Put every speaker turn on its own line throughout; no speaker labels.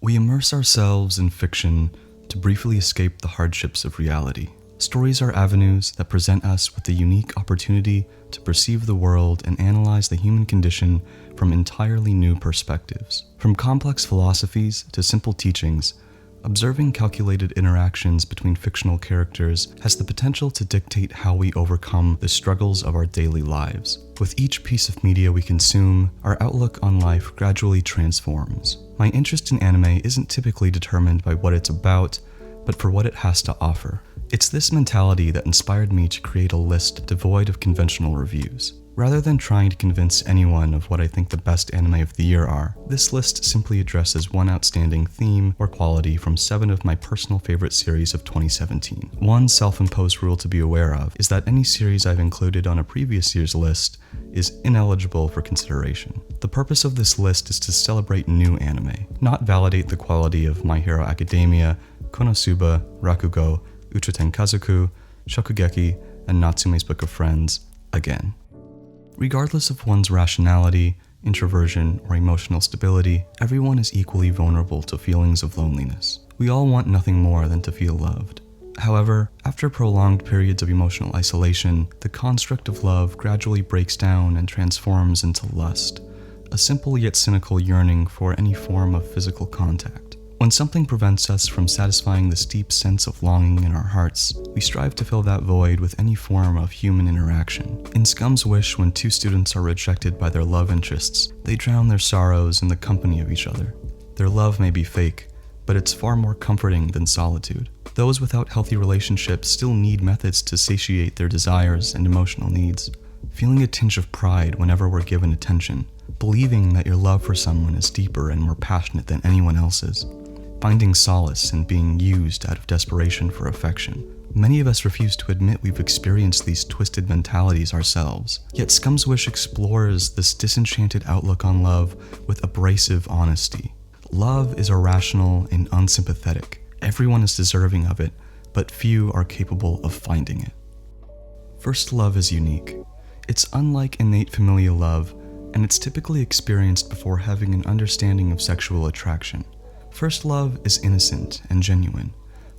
We immerse ourselves in fiction to briefly escape the hardships of reality. Stories are avenues that present us with the unique opportunity to perceive the world and analyze the human condition from entirely new perspectives. From complex philosophies to simple teachings, observing calculated interactions between fictional characters has the potential to dictate how we overcome the struggles of our daily lives. With each piece of media we consume, our outlook on life gradually transforms. My interest in anime isn't typically determined by what it's about, but for what it has to offer. It's this mentality that inspired me to create a list devoid of conventional reviews. Rather than trying to convince anyone of what I think the best anime of the year are, this list simply addresses one outstanding theme or quality from 7 of my personal favorite series of 2017. One self-imposed rule to be aware of is that any series I've included on a previous year's list is ineligible for consideration. The purpose of this list is to celebrate new anime, not validate the quality of My Hero Academia, Konosuba, Rakugo, Uchoten Kazoku, Shokugeki, and Natsume's Book of Friends again. Regardless of one's rationality, introversion, or emotional stability, everyone is equally vulnerable to feelings of loneliness. We all want nothing more than to feel loved. However, after prolonged periods of emotional isolation, the construct of love gradually breaks down and transforms into lust, a simple yet cynical yearning for any form of physical contact. When something prevents us from satisfying this deep sense of longing in our hearts, we strive to fill that void with any form of human interaction. In Scum's Wish, when two students are rejected by their love interests, they drown their sorrows in the company of each other. Their love may be fake, but it's far more comforting than solitude. Those without healthy relationships still need methods to satiate their desires and emotional needs. Feeling a tinge of pride whenever we're given attention, believing that your love for someone is deeper and more passionate than anyone else's. Finding solace in being used out of desperation for affection. Many of us refuse to admit we've experienced these twisted mentalities ourselves. Yet Scum's Wish explores this disenchanted outlook on love with abrasive honesty. Love is irrational and unsympathetic. Everyone is deserving of it, but few are capable of finding it. First love is unique. It's unlike innate familial love, and it's typically experienced before having an understanding of sexual attraction. First love is innocent and genuine,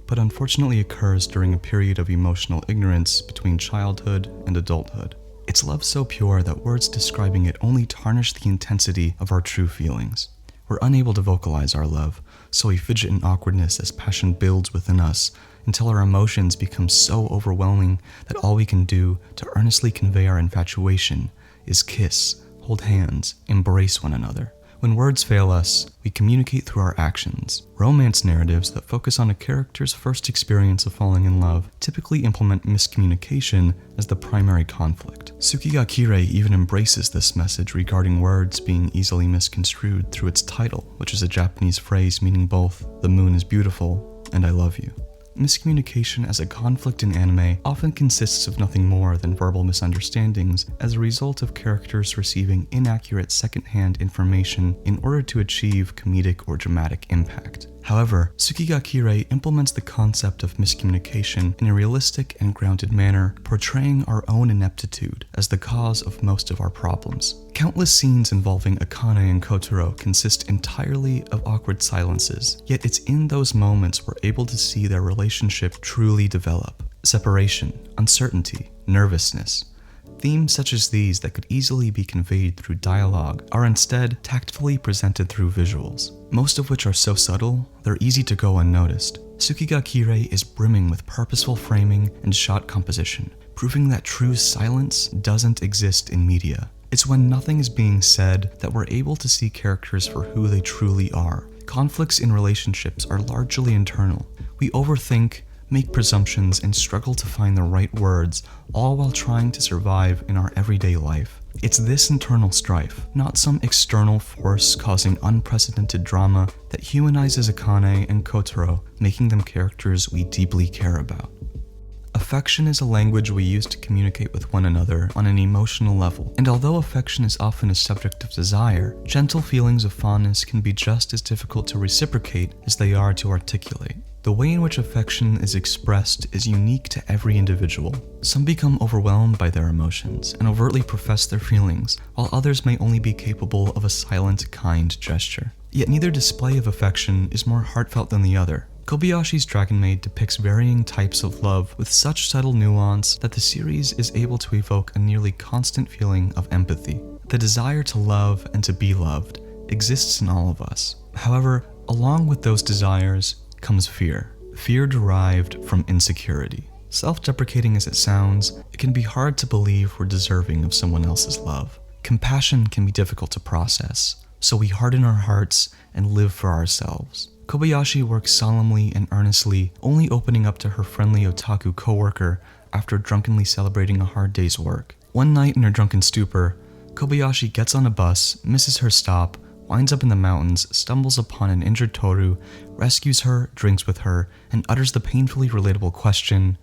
but unfortunately occurs during a period of emotional ignorance between childhood and adulthood. It's love so pure that words describing it only tarnish the intensity of our true feelings. We're unable to vocalize our love, so we fidget in awkwardness as passion builds within us until our emotions become so overwhelming that all we can do to earnestly convey our infatuation is kiss, hold hands, embrace one another. When words fail us, we communicate through our actions. Romance narratives that focus on a character's first experience of falling in love typically implement miscommunication as the primary conflict. Tsukigakure even embraces this message regarding words being easily misconstrued through its title, which is a Japanese phrase meaning both "the moon is beautiful" and "I love you." Miscommunication as a conflict in anime often consists of nothing more than verbal misunderstandings as a result of characters receiving inaccurate second-hand information in order to achieve comedic or dramatic impact. However, Tsukigakure implements the concept of miscommunication in a realistic and grounded manner, portraying our own ineptitude as the cause of most of our problems. Countless scenes involving Akane and Kotaro consist entirely of awkward silences, yet it's in those moments we're able to see their relationship truly develop. Separation, uncertainty, nervousness. Themes such as these that could easily be conveyed through dialogue are instead tactfully presented through visuals, most of which are so subtle, they're easy to go unnoticed. Tsukigakure is brimming with purposeful framing and shot composition, proving that true silence doesn't exist in media. It's when nothing is being said that we're able to see characters for who they truly are. Conflicts in relationships are largely internal. We overthink, make presumptions, and struggle to find the right words, all while trying to survive in our everyday life. It's this internal strife, not some external force causing unprecedented drama, that humanizes Akane and Kotaro, making them characters we deeply care about. Affection is a language we use to communicate with one another on an emotional level, and although affection is often a subject of desire, gentle feelings of fondness can be just as difficult to reciprocate as they are to articulate. The way in which affection is expressed is unique to every individual. Some become overwhelmed by their emotions and overtly profess their feelings, while others may only be capable of a silent, kind gesture. Yet neither display of affection is more heartfelt than the other. Kobayashi's Dragon Maid depicts varying types of love with such subtle nuance that the series is able to evoke a nearly constant feeling of empathy. The desire to love and to be loved exists in all of us. However, along with those desires comes fear. Fear derived from insecurity. Self-deprecating as it sounds, it can be hard to believe we're deserving of someone else's love. Compassion can be difficult to process, so we harden our hearts and live for ourselves. Kobayashi works solemnly and earnestly, only opening up to her friendly otaku coworker after drunkenly celebrating a hard day's work. One night in her drunken stupor, Kobayashi gets on a bus, misses her stop, winds up in the mountains, stumbles upon an injured Toru, rescues her, drinks with her, and utters the painfully relatable question,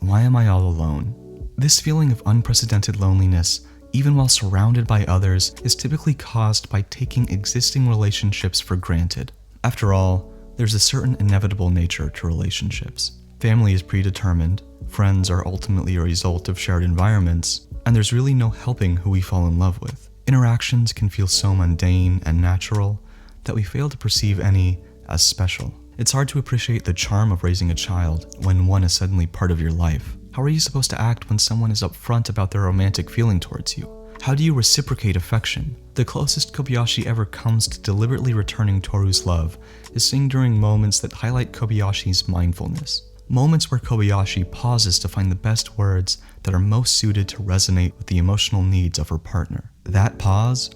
"Why am I all alone?" This feeling of unprecedented loneliness, even while surrounded by others, is typically caused by taking existing relationships for granted. After all, there's a certain inevitable nature to relationships. Family is predetermined, friends are ultimately a result of shared environments, and there's really no helping who we fall in love with. Interactions can feel so mundane and natural that we fail to perceive any as special. It's hard to appreciate the charm of raising a child when one is suddenly part of your life. How are you supposed to act when someone is upfront about their romantic feeling towards you? How do you reciprocate affection? The closest Kobayashi ever comes to deliberately returning Toru's love is seen during moments that highlight Kobayashi's mindfulness. Moments where Kobayashi pauses to find the best words that are most suited to resonate with the emotional needs of her partner. That pause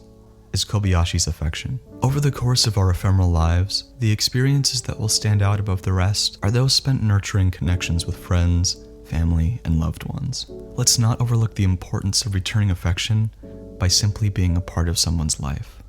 is Kobayashi's affection. Over the course of our ephemeral lives, the experiences that will stand out above the rest are those spent nurturing connections with friends, family, and loved ones. Let's not overlook the importance of returning affection by simply being a part of someone's life.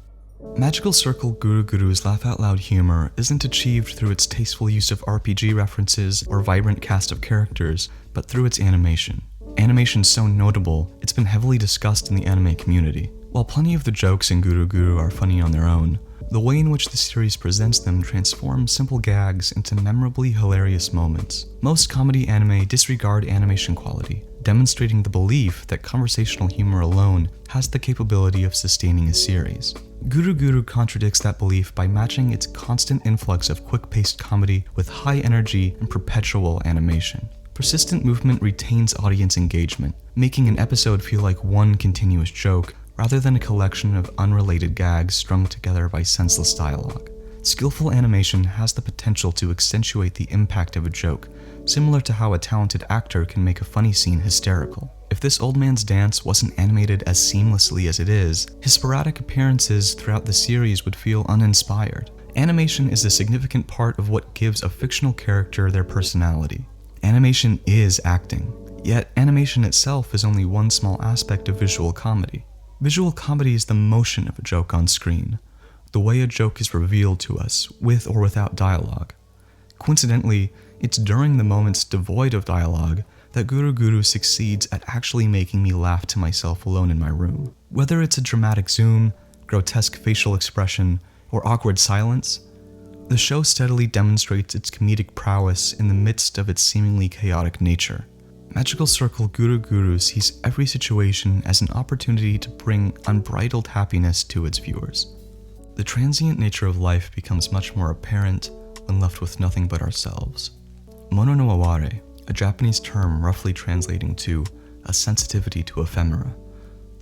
Magical Circle Guru Guru's laugh-out-loud humor isn't achieved through its tasteful use of RPG references or vibrant cast of characters, but through its animation. Animation's so notable, it's been heavily discussed in the anime community. While plenty of the jokes in Guru Guru are funny on their own, the way in which the series presents them transforms simple gags into memorably hilarious moments. Most comedy anime disregard animation quality, demonstrating the belief that conversational humor alone has the capability of sustaining a series. Guru Guru contradicts that belief by matching its constant influx of quick-paced comedy with high energy and perpetual animation. Persistent movement retains audience engagement, making an episode feel like one continuous joke, rather than a collection of unrelated gags strung together by senseless dialogue. Skillful animation has the potential to accentuate the impact of a joke, similar to how a talented actor can make a funny scene hysterical. If this old man's dance wasn't animated as seamlessly as it is, his sporadic appearances throughout the series would feel uninspired. Animation is a significant part of what gives a fictional character their personality. Animation is acting, yet animation itself is only one small aspect of visual comedy. Visual comedy is the motion of a joke on screen, the way a joke is revealed to us, with or without dialogue. Coincidentally, it's during the moments devoid of dialogue that Guru Guru succeeds at actually making me laugh to myself alone in my room. Whether it's a dramatic zoom, grotesque facial expression, or awkward silence, the show steadily demonstrates its comedic prowess in the midst of its seemingly chaotic nature. Magical Circle Guru Guru sees every situation as an opportunity to bring unbridled happiness to its viewers. The transient nature of life becomes much more apparent when left with nothing but ourselves. Mono no aware, a Japanese term roughly translating to a sensitivity to ephemera,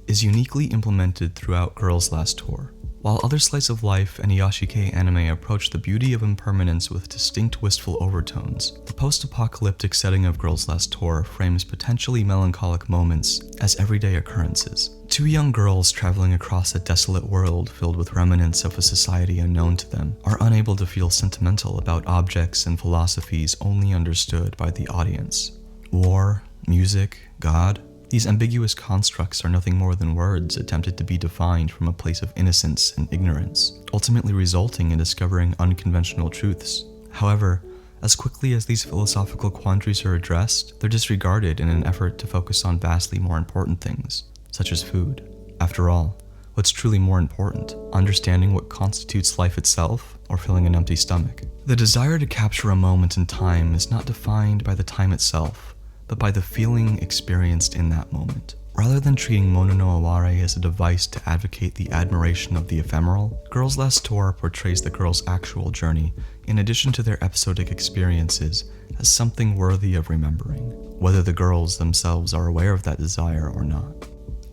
is uniquely implemented throughout Girls' Last Tour. While other slice of life and Yashike anime approach the beauty of impermanence with distinct wistful overtones, the post-apocalyptic setting of Girls' Last Tour frames potentially melancholic moments as everyday occurrences. Two young girls traveling across a desolate world filled with remnants of a society unknown to them are unable to feel sentimental about objects and philosophies only understood by the audience. War, music, God. These ambiguous constructs are nothing more than words attempted to be defined from a place of innocence and ignorance, ultimately resulting in discovering unconventional truths. However, as quickly as these philosophical quandaries are addressed, they're disregarded in an effort to focus on vastly more important things, such as food. After all, what's truly more important, understanding what constitutes life itself, or filling an empty stomach? The desire to capture a moment in time is not defined by the time itself, but by the feeling experienced in that moment. Rather than treating Mono no Aware as a device to advocate the admiration of the ephemeral, Girls Last Tour portrays the girls' actual journey, in addition to their episodic experiences, as something worthy of remembering, whether the girls themselves are aware of that desire or not.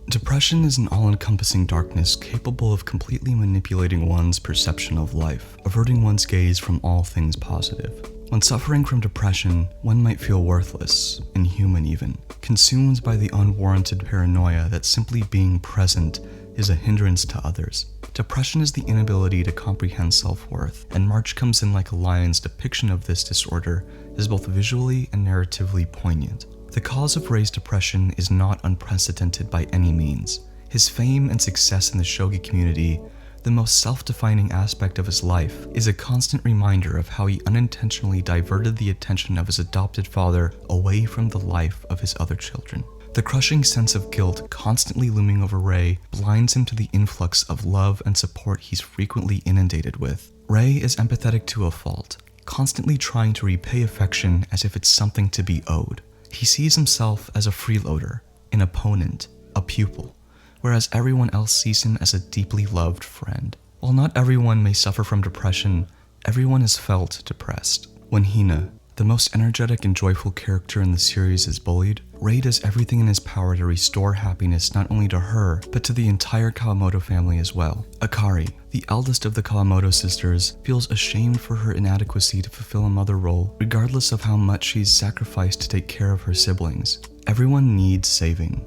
Depression is an all-encompassing darkness capable of completely manipulating one's perception of life, averting one's gaze from all things positive. When suffering from depression, one might feel worthless, inhuman even, consumed by the unwarranted paranoia that simply being present is a hindrance to others. Depression is the inability to comprehend self-worth, and March Comes In Like a Lion's depiction of this disorder is both visually and narratively poignant. The cause of Rei's depression is not unprecedented by any means. His fame and success in the shogi community, the most self-defining aspect of his life, is a constant reminder of how he unintentionally diverted the attention of his adopted father away from the life of his other children. The crushing sense of guilt constantly looming over Rei blinds him to the influx of love and support he's frequently inundated with. Rei is empathetic to a fault, constantly trying to repay affection as if it's something to be owed. He sees himself as a freeloader, an opponent, a pupil, whereas everyone else sees him as a deeply loved friend. While not everyone may suffer from depression, everyone has felt depressed. When Hina, the most energetic and joyful character in the series, is bullied, Rei does everything in his power to restore happiness not only to her, but to the entire Kawamoto family as well. Akari, the eldest of the Kawamoto sisters, feels ashamed for her inadequacy to fulfill a mother role, regardless of how much she's sacrificed to take care of her siblings. Everyone needs saving.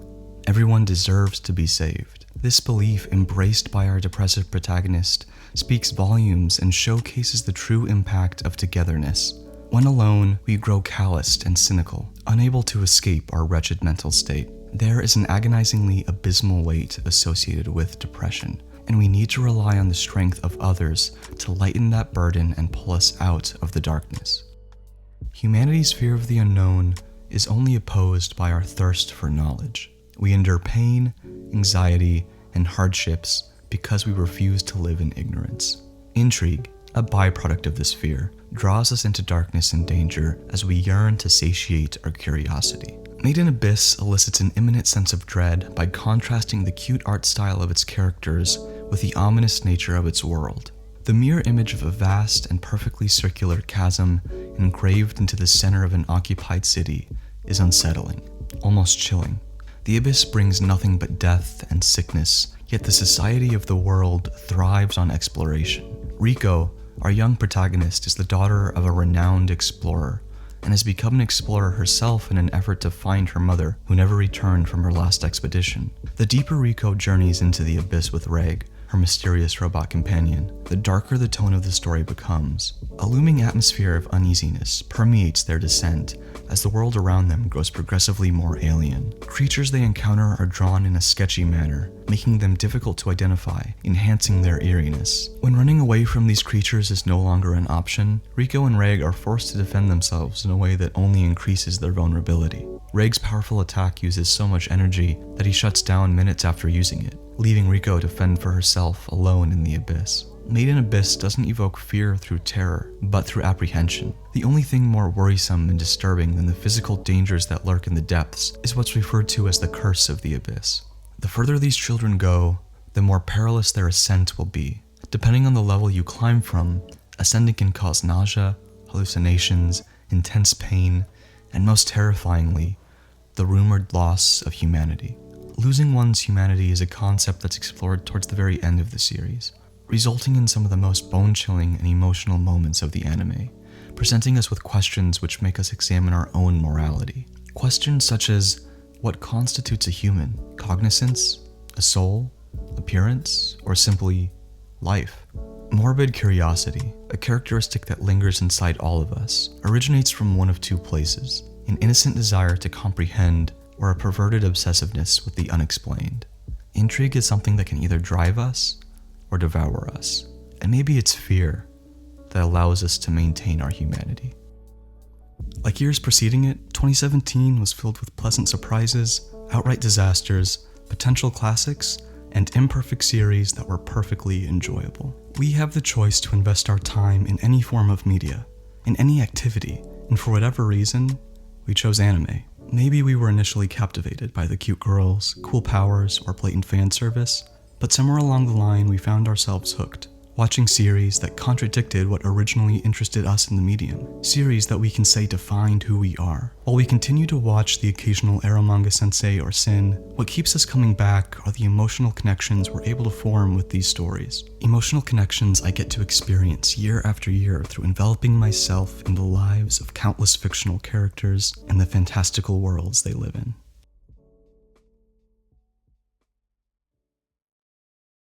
Everyone deserves to be saved. This belief, embraced by our depressive protagonist, speaks volumes and showcases the true impact of togetherness. When alone, we grow calloused and cynical, unable to escape our wretched mental state. There is an agonizingly abysmal weight associated with depression, and we need to rely on the strength of others to lighten that burden and pull us out of the darkness. Humanity's fear of the unknown is only opposed by our thirst for knowledge. We endure pain, anxiety, and hardships because we refuse to live in ignorance. Intrigue, a byproduct of this fear, draws us into darkness and danger as we yearn to satiate our curiosity. Made in Abyss elicits an imminent sense of dread by contrasting the cute art style of its characters with the ominous nature of its world. The mere image of a vast and perfectly circular chasm engraved into the center of an occupied city is unsettling, almost chilling. The Abyss brings nothing but death and sickness, yet the society of the world thrives on exploration. Riko, our young protagonist, is the daughter of a renowned explorer, and has become an explorer herself in an effort to find her mother, who never returned from her last expedition. The deeper Riko journeys into the Abyss with Reg, her mysterious robot companion, the darker the tone of the story becomes. A looming atmosphere of uneasiness permeates their descent as the world around them grows progressively more alien. Creatures they encounter are drawn in a sketchy manner, making them difficult to identify, enhancing their eeriness. When running away from these creatures is no longer an option, Riko and Reg are forced to defend themselves in a way that only increases their vulnerability. Reg's powerful attack uses so much energy that he shuts down minutes after using it, leaving Riko to fend for herself alone in the Abyss. Made in Abyss doesn't evoke fear through terror, but through apprehension. The only thing more worrisome and disturbing than the physical dangers that lurk in the depths is what's referred to as the curse of the Abyss. The further these children go, the more perilous their ascent will be. Depending on the level you climb from, ascending can cause nausea, hallucinations, intense pain, and most terrifyingly, the rumored loss of humanity. Losing one's humanity is a concept that's explored towards the very end of the series, resulting in some of the most bone-chilling and emotional moments of the anime, presenting us with questions which make us examine our own morality. Questions such as, what constitutes a human? Cognizance? A soul? Appearance? Or simply, life? Morbid curiosity, a characteristic that lingers inside all of us, originates from one of two places: an innocent desire to comprehend, or a perverted obsessiveness with the unexplained. Intrigue is something that can either drive us or devour us, and maybe it's fear that allows us to maintain our humanity. Like years preceding it, 2017 was filled with pleasant surprises, outright disasters, potential classics, and imperfect series that were perfectly enjoyable. We have the choice to invest our time in any form of media, in any activity, and for whatever reason, we chose anime. Maybe we were initially captivated by the cute girls, cool powers, or blatant fan service, but somewhere along the line we found ourselves hooked, watching series that contradicted what originally interested us in the medium, series that we can say defined who we are. While we continue to watch the occasional Eromanga Sensei or Sin, what keeps us coming back are the emotional connections we're able to form with these stories. Emotional connections I get to experience year after year through enveloping myself in the lives of countless fictional characters and the fantastical worlds they live in.